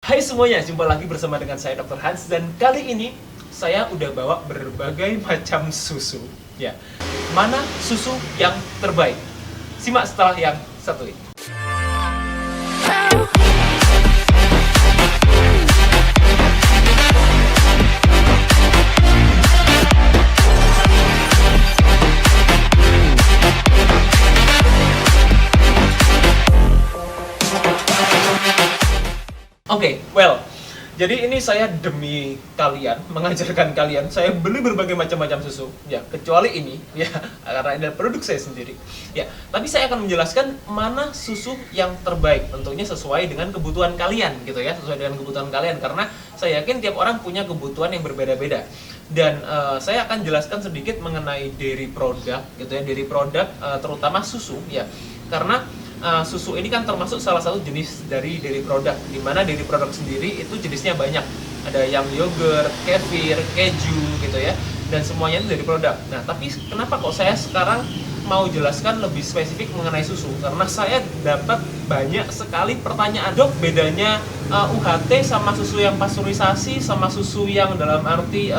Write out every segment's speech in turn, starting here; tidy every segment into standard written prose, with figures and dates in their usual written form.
Hai semuanya, jumpa lagi bersama dengan saya Dr. Hans dan kali ini saya udah bawa berbagai macam susu. Ya, mana susu yang terbaik? Simak setelah yang satu ini. Oke, well, jadi ini saya demi kalian, mengajarkan kalian, saya beli berbagai macam-macam susu, ya, kecuali ini, ya, karena ini adalah produk saya sendiri, ya. Tapi saya akan menjelaskan mana susu yang terbaik, tentunya sesuai dengan kebutuhan kalian, gitu ya, sesuai dengan kebutuhan kalian, karena saya yakin tiap orang punya kebutuhan yang berbeda-beda. Dan saya akan jelaskan sedikit mengenai dairy product, gitu ya, dairy product, terutama susu, ya, karena susu ini kan termasuk salah satu jenis dari dairy product, di mana dairy product sendiri itu jenisnya banyak. Ada yang yogurt, kefir, keju gitu ya, dan semuanya itu dairy product. Nah, tapi kenapa kok saya sekarang mau jelaskan lebih spesifik mengenai susu? Karena saya dapat banyak sekali pertanyaan, dok, bedanya UHT sama susu yang pasteurisasi sama susu yang dalam arti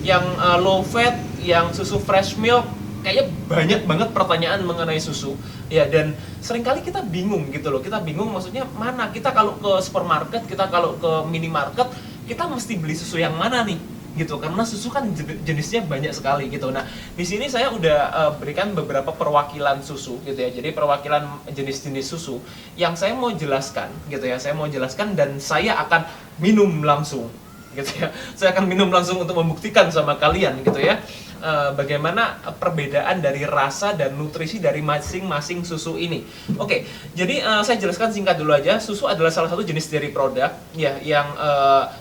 yang low fat, yang susu fresh milk. Kayaknya banyak banget pertanyaan mengenai susu, ya, dan seringkali kita bingung gitu loh. Kita bingung maksudnya mana, kita kalau ke supermarket, kita kalau ke minimarket, kita mesti beli susu yang mana nih gitu, karena susu kan jenisnya banyak sekali gitu. Nah, di sini saya udah berikan beberapa perwakilan susu gitu ya. Jadi perwakilan jenis-jenis susu yang saya mau jelaskan gitu ya. Saya mau jelaskan dan saya akan minum langsung gitu ya. Saya akan minum langsung untuk membuktikan sama kalian gitu ya, bagaimana perbedaan dari rasa dan nutrisi dari masing-masing susu ini. Oke, jadi saya jelaskan singkat dulu aja. Susu adalah salah satu jenis dairy product ya, yang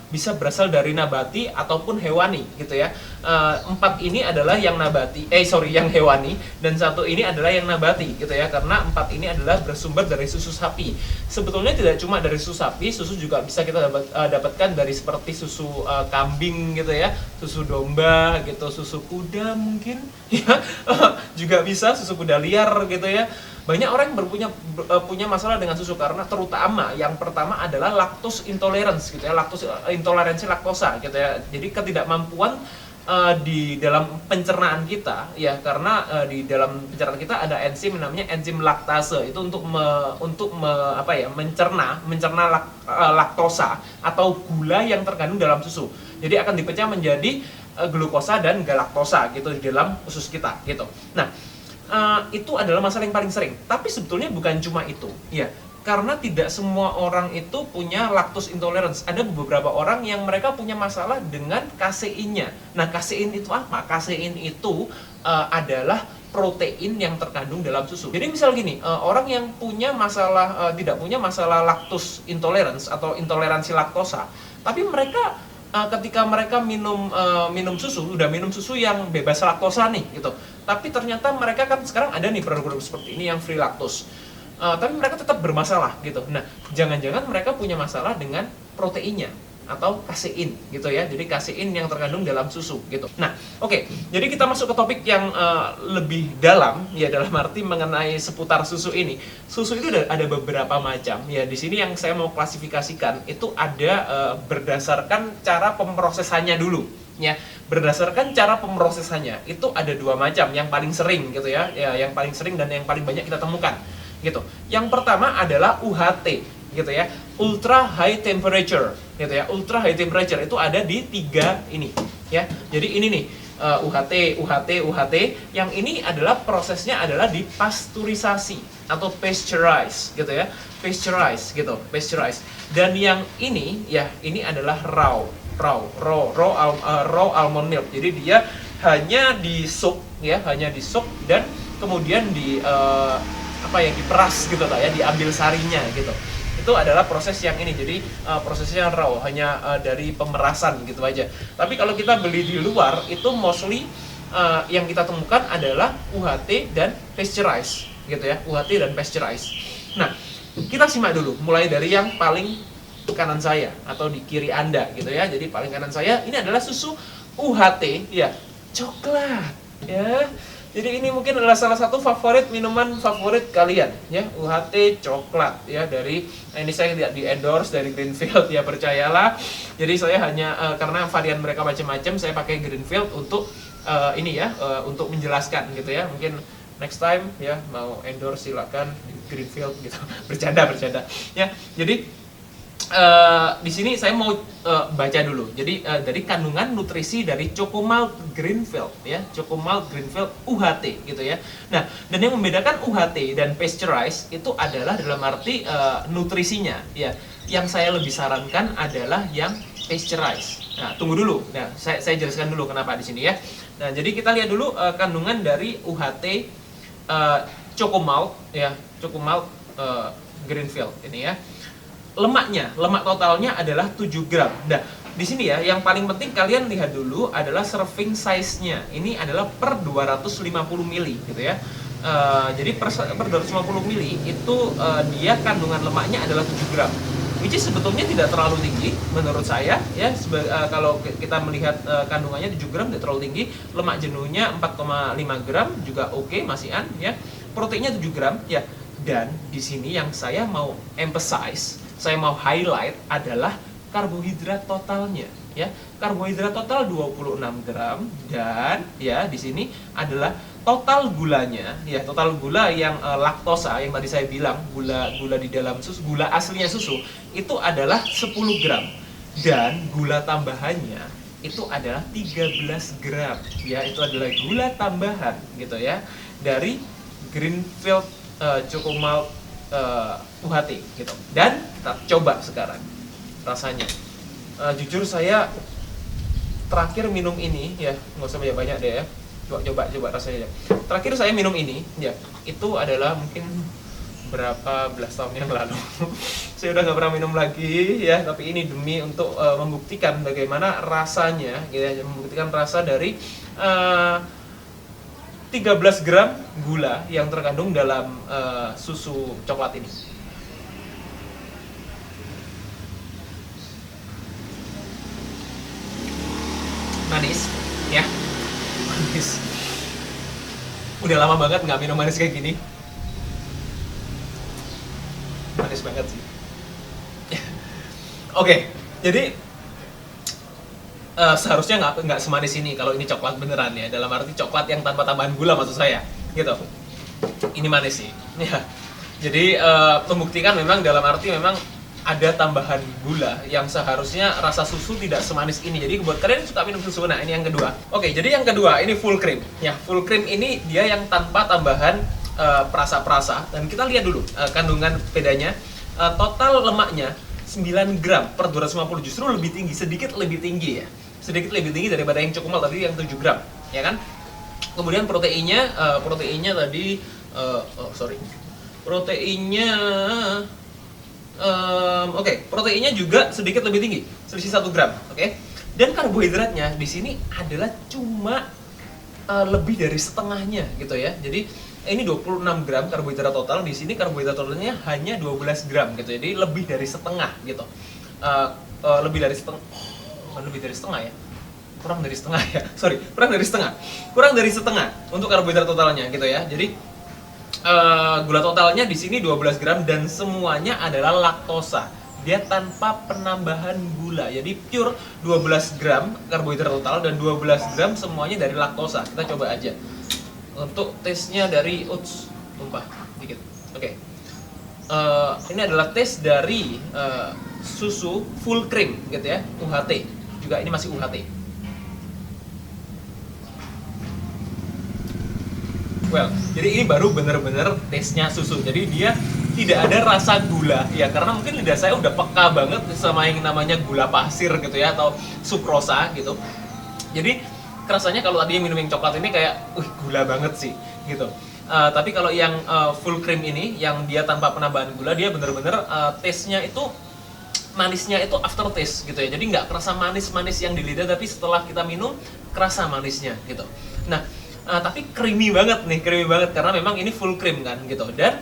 bisa berasal dari nabati ataupun hewani gitu ya. Empat ini adalah yang yang hewani, dan satu ini adalah yang nabati gitu ya, karena empat ini adalah bersumber dari susu sapi. Sebetulnya tidak cuma dari susu sapi, susu juga bisa kita dapatkan dari seperti susu kambing gitu ya, susu domba gitu, susu kuda mungkin ya, juga bisa susu kuda liar gitu ya. Banyak orang yang punya masalah dengan susu karena terutama yang pertama adalah lactose intolerance gitu ya, intoleransi laktosa gitu ya. Jadi ketidakmampuan di dalam pencernaan kita ya, karena di dalam pencernaan kita ada enzim namanya enzim laktase, itu untuk mencerna laktosa atau gula yang terkandung dalam susu. Jadi akan dipecah menjadi glukosa dan galaktosa gitu di dalam usus kita gitu. Nah, itu adalah masalah yang paling sering. Tapi sebetulnya bukan cuma itu ya, karena tidak semua orang itu punya lactose intolerance. Ada beberapa orang yang mereka punya masalah dengan kaseinnya. Nah, kasein itu apa? Kasein itu adalah protein yang terkandung dalam susu. Jadi misal gini, orang yang punya masalah tidak punya masalah lactose intolerance atau intoleransi laktosa, tapi mereka ketika mereka minum susu yang bebas laktosa nih gitu, tapi ternyata mereka kan sekarang ada nih produk-produk seperti ini yang free lactose, tapi mereka tetap bermasalah gitu. Nah, jangan-jangan mereka punya masalah dengan proteinnya atau kasein gitu ya. Jadi kasein yang terkandung dalam susu gitu. Nah, oke. Jadi kita masuk ke topik yang lebih dalam ya, dalam arti mengenai seputar susu ini. Susu itu ada beberapa macam ya. Di sini yang saya mau klasifikasikan itu ada berdasarkan cara pemrosesannya dulu ya. Berdasarkan cara pemrosesannya itu ada dua macam yang paling sering gitu ya. Ya, yang paling sering dan yang paling banyak kita temukan gitu. Yang pertama adalah UHT gitu ya, ultra high temperature gitu ya. Ultra high temperature itu ada di tiga ini ya. Jadi ini nih, UHT. Yang ini adalah prosesnya adalah dipasteurisasi atau pasteurize gitu ya. Pasteurize. Dan yang ini ya, ini adalah raw almond milk. Jadi dia hanya disuk dan kemudian diperas gitu lah ya, diambil sarinya gitu. Itu adalah proses yang ini. Jadi prosesnya raw, hanya dari pemerasan gitu aja. Tapi kalau kita beli di luar itu mostly yang kita temukan adalah UHT dan pasteurize gitu ya, UHT dan pasteurize. Nah, kita simak dulu mulai dari yang paling kanan saya atau di kiri Anda gitu ya. Jadi paling kanan saya ini adalah susu UHT ya, coklat ya. Jadi ini mungkin adalah salah satu minuman favorit kalian ya, UHT coklat ya, dari ini saya tidak di endorse dari Greenfield ya, percayalah. Jadi saya hanya karena varian mereka macam-macam, saya pakai Greenfield untuk ini ya, untuk menjelaskan gitu ya. Mungkin next time ya mau endorse silakan Greenfield gitu. bercanda ya. Jadi di sini saya mau baca dulu. Jadi dari kandungan nutrisi dari Chocomalt Greenfield ya, Chocomalt Greenfield UHT gitu ya. Nah, dan yang membedakan UHT dan pasteurized itu adalah dalam arti nutrisinya ya. Yang saya lebih sarankan adalah yang pasteurized. Nah, tunggu dulu. Nah, saya jelaskan dulu kenapa di sini ya. Nah, jadi kita lihat dulu kandungan dari UHT Chocomalt ya, Chocomalt Greenfield ini ya. Lemak totalnya adalah 7 gram. Nah, di sini ya, yang paling penting kalian lihat dulu adalah serving size-nya. Ini adalah per 250 ml gitu ya. Jadi per 250 ml itu dia kandungan lemaknya adalah 7 gram. Which is sebetulnya tidak terlalu tinggi menurut saya ya. Kalau kita melihat kandungannya 7 gram tidak terlalu tinggi. Lemak jenuhnya 4,5 gram juga oke, masihan ya. Proteinnya 7 gram ya. Dan di sini yang saya mau emphasize, saya mau highlight adalah karbohidrat totalnya ya. Karbohidrat total 26 gram, dan ya di sini adalah total gulanya ya, total gula yang laktosa yang tadi saya bilang, gula di dalam susu, gula aslinya susu itu adalah 10 gram, dan gula tambahannya itu adalah 13 gram ya. Itu adalah gula tambahan gitu ya dari Greenfield Chocomalt UHT gitu. Dan kita coba sekarang rasanya. Jujur saya terakhir minum ini ya, nggak usah banyak deh ya. Coba rasanya ya. Terakhir saya minum ini ya, itu adalah mungkin berapa belas tahun yang lalu. Saya udah nggak pernah minum lagi ya, tapi ini demi untuk membuktikan bagaimana rasanya gitu ya, membuktikan rasa dari 13 gram gula yang terkandung dalam susu coklat ini. Manis ya, manis. Udah lama banget nggak minum manis kayak gini. Manis banget sih. Oke, jadi seharusnya nggak semanis ini kalau ini coklat beneran ya, dalam arti coklat yang tanpa tambahan gula maksud saya gitu. Ini manis sih ya. Jadi membuktikan memang dalam arti memang ada tambahan gula yang seharusnya rasa susu tidak semanis ini. Jadi buat kalian yang suka minum susu, nah ini yang kedua. Oke, jadi yang kedua ini full cream ya. Full cream ini dia yang tanpa tambahan perasa-perasa, dan kita lihat dulu kandungan bedanya. Total lemaknya 9 gram per 250, justru lebih tinggi, sedikit lebih tinggi ya. Sedikit lebih tinggi daripada yang Chocomalt tadi yang 7 gram, ya kan? Kemudian proteinnya tadi proteinnya juga sedikit lebih tinggi, selisih 1 gram, oke? Dan karbohidratnya di sini adalah cuma lebih dari setengahnya gitu ya. Jadi ini 26 gram karbohidrat total, di sini karbohidrat totalnya hanya 12 gram gitu. Jadi lebih dari setengah gitu. Lebih dari setengah ya. Kurang dari setengah ya. Kurang dari setengah untuk karbohidrat totalnya gitu ya. Jadi gula totalnya di sini 12 gram dan semuanya adalah laktosa. Dia tanpa penambahan gula. Jadi pure 12 gram karbohidrat total dan 12 gram semuanya dari laktosa. Kita coba aja. Untuk tesnya dari tumpah dikit. Oke. Ini adalah tes dari susu full cream gitu ya, UHT. Juga ini masih UHT. Well, jadi ini baru bener-bener tesnya susu. Jadi dia tidak ada rasa gula ya, karena mungkin lidah saya udah peka banget sama yang namanya gula pasir gitu ya, atau sukrosa gitu. Jadi rasanya kalau tadi minum yang coklat ini kayak gula banget sih gitu. Tapi kalau yang full cream ini yang dia tanpa penambahan gula, dia bener-bener taste-nya itu, manisnya itu after taste gitu ya. Jadi nggak kerasa manis-manis yang di lidah, tapi setelah kita minum kerasa manisnya gitu. Nah, tapi creamy banget karena memang ini full cream kan gitu. Dan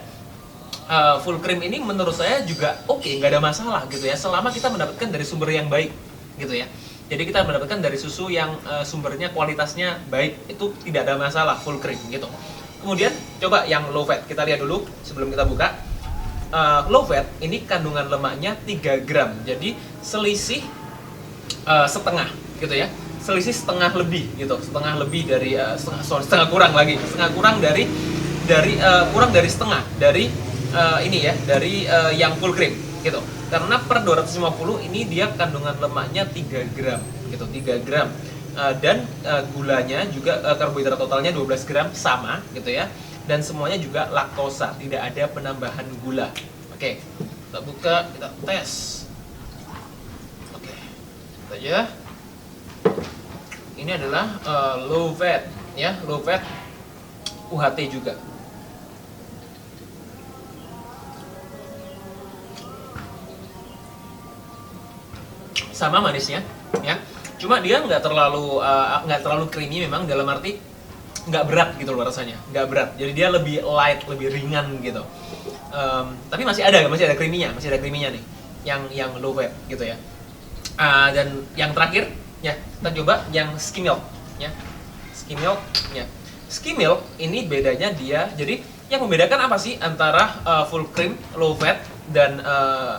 full cream ini menurut saya juga oke, nggak ada masalah gitu ya, selama kita mendapatkan dari sumber yang baik gitu ya. Jadi kita mendapatkan dari susu yang sumbernya kualitasnya baik, itu tidak ada masalah, full cream gitu. Kemudian coba yang low fat, kita lihat dulu sebelum kita buka. Low fat ini kandungan lemaknya 3 gram, jadi selisih setengah gitu ya, selisih setengah lebih gitu, setengah lebih dari setengah kurang lagi, setengah kurang dari kurang dari setengah dari ini ya, dari yang full cream gitu. Karena per 250 ini dia kandungan lemaknya 3 gram gitu, 3 gram. Dan gulanya juga karbohidrat totalnya 12 gram sama gitu ya. Dan semuanya juga laktosa, tidak ada penambahan gula. Oke, kita buka, kita tes. Oke, kita aja. Ini adalah low fat ya, low fat UHT juga. Sama manisnya ya, cuma dia nggak terlalu creamy, memang dalam arti nggak berat gitu loh rasanya, nggak berat, jadi dia lebih light, lebih ringan gitu. Tapi masih ada creamy-nya, nih yang low fat gitu ya. Dan yang terakhir ya, kita coba yang skim milk ya. Skim milk ya, skim milk ini bedanya dia, jadi yang membedakan apa sih antara full cream, low fat dan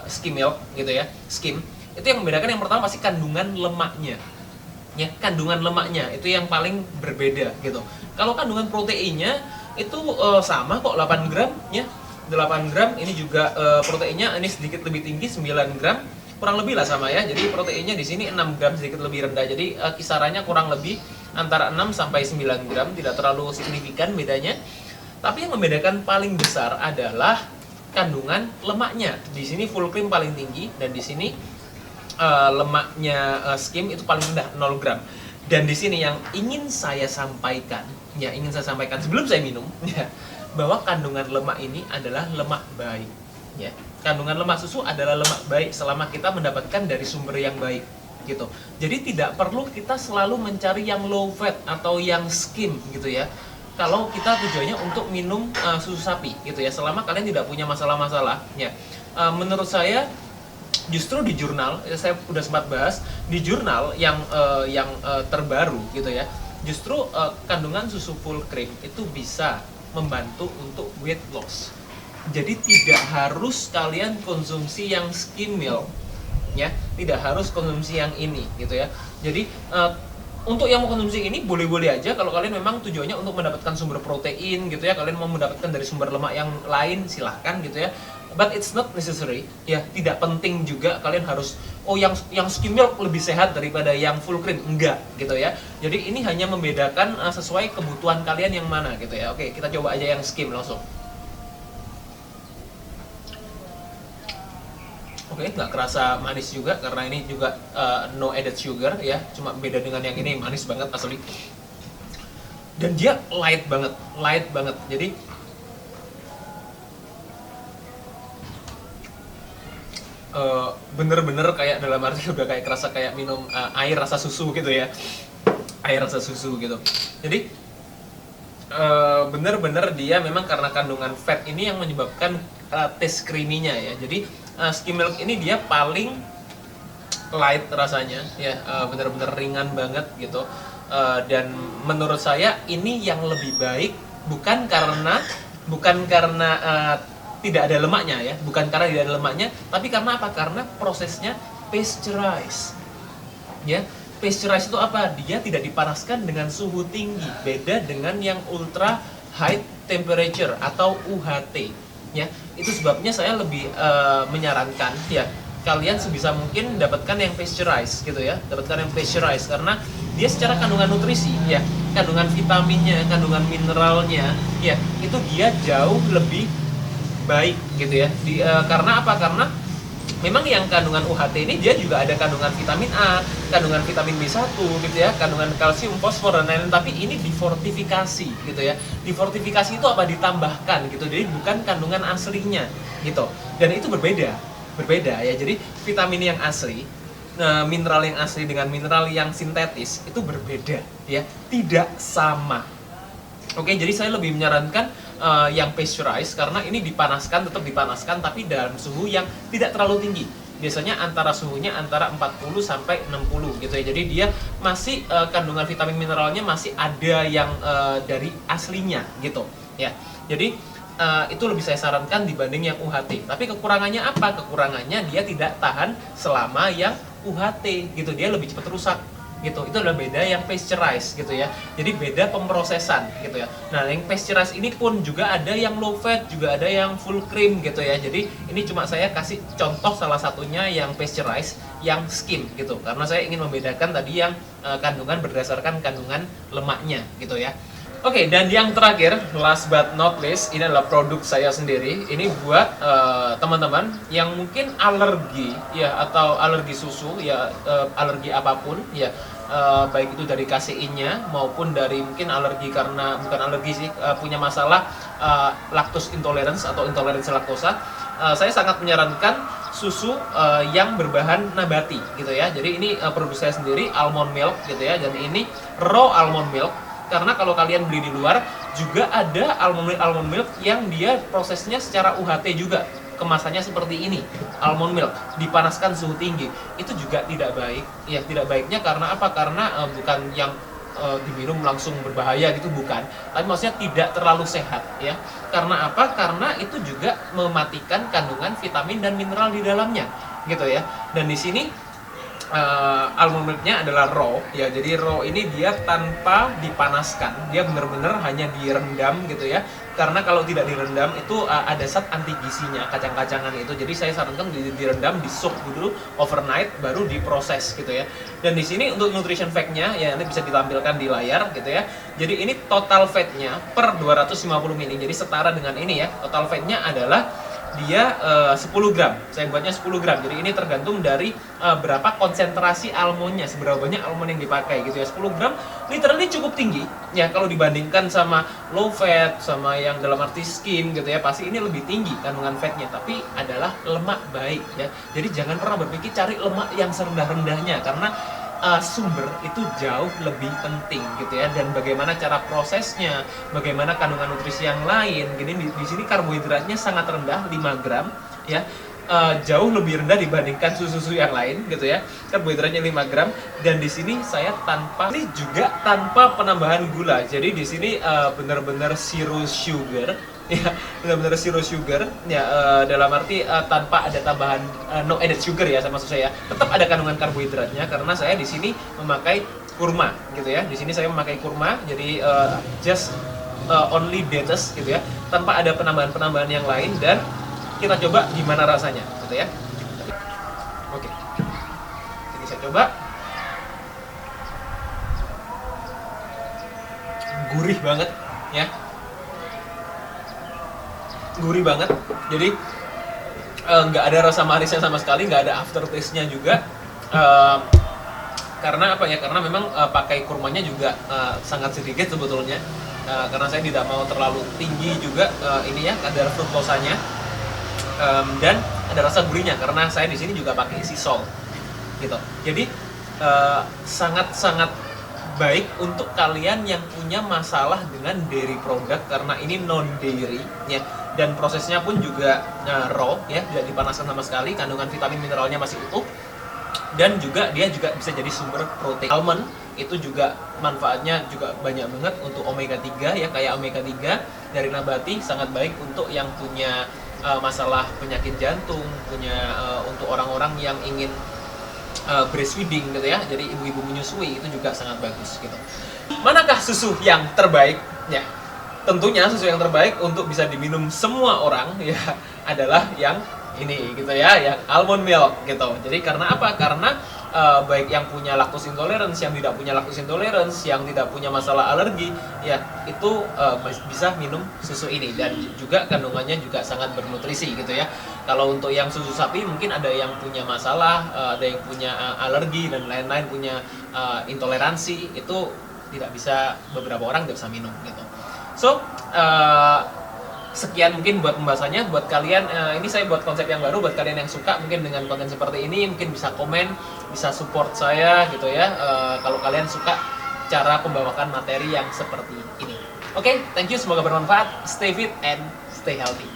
skim milk gitu ya, skim itu yang membedakan yang pertama pasti kandungan lemaknya ya, kandungan lemaknya itu yang paling berbeda gitu. Kalau kandungan proteinnya itu sama kok, 8 gram ya, 8 gram. Ini juga proteinnya ini sedikit lebih tinggi, 9 gram, kurang lebih lah sama ya. Jadi proteinnya di sini 6 gram, sedikit lebih rendah. Jadi kisarannya kurang lebih antara 6 sampai 9 gram, tidak terlalu signifikan bedanya. Tapi yang membedakan paling besar adalah kandungan lemaknya. Di sini full cream paling tinggi, dan di sini lemaknya skim itu paling rendah, 0 gram. Dan di sini yang ingin saya sampaikan sebelum saya minum ya, bahwa kandungan lemak ini adalah lemak baik ya. Kandungan lemak susu adalah lemak baik selama kita mendapatkan dari sumber yang baik gitu. Jadi tidak perlu kita selalu mencari yang low fat atau yang skim gitu ya, kalau kita tujuannya untuk minum susu sapi gitu ya, selama kalian tidak punya masalah-masalah ya. Menurut saya justru di jurnal, saya udah sempat bahas di jurnal yang terbaru gitu ya, justru kandungan susu full cream itu bisa membantu untuk weight loss. Jadi tidak harus kalian konsumsi yang skim milk ya, tidak harus konsumsi yang ini gitu ya. Jadi untuk yang mau konsumsi ini boleh-boleh aja, kalau kalian memang tujuannya untuk mendapatkan sumber protein gitu ya, kalian mau mendapatkan dari sumber lemak yang lain, silahkan gitu ya. But it's not necessary ya, tidak penting juga kalian harus yang skim milk lebih sehat daripada yang full cream, enggak gitu ya. Jadi ini hanya membedakan sesuai kebutuhan kalian yang mana gitu ya. Oke, kita coba aja yang skim langsung. Oke, nggak kerasa manis juga karena ini juga no added sugar ya, cuma beda dengan yang ini manis banget asli. Dan dia light banget. Jadi bener-bener kayak dalam arti udah kayak kerasa kayak minum air rasa susu gitu ya, air rasa susu gitu. Jadi bener-bener dia memang karena kandungan fat ini yang menyebabkan taste creamy-nya ya. Jadi skim milk ini dia paling light rasanya ya, bener-bener ringan banget gitu. Dan menurut saya ini yang lebih baik, bukan karena tidak ada lemaknya ya, bukan karena tidak ada lemaknya, tapi karena apa? Karena prosesnya pasteurize ya. Pasteurize itu apa? Dia tidak dipanaskan dengan suhu tinggi, beda dengan yang ultra high temperature atau UHT ya. Itu sebabnya saya lebih menyarankan ya, kalian sebisa mungkin dapatkan yang pasteurize gitu ya, dapatkan yang pasteurize karena dia secara kandungan nutrisi ya, kandungan vitaminnya, kandungan mineralnya ya, itu dia jauh lebih baik gitu ya. Karena apa? Karena memang yang kandungan UHT ini dia juga ada kandungan vitamin A, kandungan vitamin B1 gitu ya, kandungan kalsium, fosfor dan lain-lain, tapi ini difortifikasi gitu ya. Difortifikasi itu apa? Ditambahkan gitu. Jadi bukan kandungan aslinya gitu. Dan itu berbeda ya. Jadi vitamin yang asli, mineral yang asli dengan mineral yang sintetis itu berbeda ya, tidak sama. Oke, jadi saya lebih menyarankan yang pasteurize karena ini dipanaskan, tetap dipanaskan tapi dalam suhu yang tidak terlalu tinggi. biasanya suhunya antara 40 sampai 60 gitu ya. Jadi dia masih kandungan vitamin mineralnya masih ada yang dari aslinya gitu ya. Jadi itu lebih saya sarankan dibanding yang UHT. Tapi kekurangannya apa? Kekurangannya dia tidak tahan selama yang UHT gitu. Dia lebih cepat rusak gitu. Itu adalah beda yang pasteurized gitu ya. Jadi beda pemrosesan gitu ya. Nah, yang pasteurized ini pun juga ada yang low fat, juga ada yang full cream gitu ya. Jadi ini cuma saya kasih contoh salah satunya yang pasteurized, yang skim gitu. Karena saya ingin membedakan tadi yang kandungan berdasarkan kandungan lemaknya gitu ya. Oke, dan yang terakhir, last but not least, ini adalah produk saya sendiri. Ini buat teman-teman yang mungkin alergi ya, atau alergi susu ya, alergi apapun ya, baik itu dari kaseinnya maupun dari mungkin alergi karena bukan alergi sih, punya masalah lactose intolerance atau intoleransi laktosa. Saya sangat menyarankan susu yang berbahan nabati gitu ya. Jadi ini produk saya sendiri, almond milk gitu ya, dan ini raw almond milk. Karena kalau kalian beli di luar juga ada almond milk yang dia prosesnya secara UHT juga, kemasannya seperti ini, almond milk dipanaskan suhu tinggi, itu juga tidak baik ya. Tidak baiknya karena apa? Karena bukan yang diminum langsung berbahaya gitu, bukan, tapi maksudnya tidak terlalu sehat ya. Karena apa? Karena itu juga mematikan kandungan vitamin dan mineral di dalamnya gitu ya. Dan di sini almond milknya adalah raw ya. Jadi raw ini dia tanpa dipanaskan, dia benar-benar hanya direndam gitu ya. Karena kalau tidak direndam itu ada zat anti gizinya, kacang-kacangan itu. Jadi saya sarankan direndam, di soak dulu overnight, baru diproses gitu ya. Dan di sini untuk nutrition fact-nya ya, nanti bisa ditampilkan di layar gitu ya. Jadi ini total fat-nya per 250 ml, jadi setara dengan ini ya. Total fat-nya adalah dia 10 gram, saya buatnya 10 gram. Jadi ini tergantung dari berapa konsentrasi almondnya, seberapa banyak almond yang dipakai gitu ya. 10 gram literally cukup tinggi ya, kalau dibandingkan sama low fat, sama yang dalam arti skim gitu ya, pasti ini lebih tinggi kandungan fatnya, tapi adalah lemak baik ya. Jadi jangan pernah berpikir cari lemak yang serendah-rendahnya, karena sumber itu jauh lebih penting gitu ya. Dan bagaimana cara prosesnya, bagaimana kandungan nutrisi yang lain. Gini di sini karbohidratnya sangat rendah, 5 gram ya. Jauh lebih rendah dibandingkan susu-susu yang lain gitu ya. Karbohidratnya 5 gram, dan di sini saya ini juga tanpa penambahan gula. Jadi di sini benar-benar zero sugar ya, benar-benar zero sugar ya, dalam arti tanpa ada tambahan no added sugar ya, maksud saya tetap ada kandungan karbohidratnya, karena saya di sini memakai kurma gitu ya. Di sini saya memakai kurma, jadi just only dates gitu ya, tanpa ada penambahan-penambahan yang lain. Dan kita coba gimana rasanya gitu ya. Oke, jadi saya coba. Gurih banget ya, gurih banget. Jadi nggak ada rasa manisnya sama sekali, nggak ada aftertaste-nya juga. Karena apa ya? Karena memang pakai kurmanya juga sangat sedikit sebetulnya. Karena saya tidak mau terlalu tinggi juga ini ya kadar fruktosanya. Dan ada rasa gurihnya karena saya di sini juga pakai sea salt gitu. Jadi sangat-sangat baik untuk kalian yang punya masalah dengan dairy product, karena ini non dairy ya. Dan prosesnya pun juga raw ya, tidak dipanaskan sama sekali, kandungan vitamin mineralnya masih utuh, dan juga dia juga bisa jadi sumber protein. Almond itu juga manfaatnya juga banyak banget untuk omega 3 ya, kayak omega 3 dari nabati, sangat baik untuk yang punya masalah penyakit jantung, untuk orang-orang yang ingin breastfeeding gitu ya, jadi ibu-ibu menyusui, itu juga sangat bagus gitu. Manakah susu yang terbaik? Ya, tentunya susu yang terbaik untuk bisa diminum semua orang ya adalah yang ini gitu ya, yang almond milk gitu. Jadi karena apa? Karena baik yang punya lactose intolerance, yang tidak punya lactose intolerance, yang tidak punya masalah alergi ya, itu bisa minum susu ini. Dan juga kandungannya juga sangat bernutrisi gitu ya. Kalau untuk yang susu sapi mungkin ada yang punya masalah, ada yang punya alergi dan lain-lain, punya intoleransi, itu tidak bisa, beberapa orang tidak bisa minum gitu. So sekian mungkin buat pembahasannya. Buat kalian, ini saya buat konsep yang baru buat kalian yang suka mungkin dengan konten seperti ini, mungkin bisa komen, bisa support saya gitu ya, kalau kalian suka cara pembawakan materi yang seperti ini. Oke, thank you, semoga bermanfaat. Stay fit and stay healthy.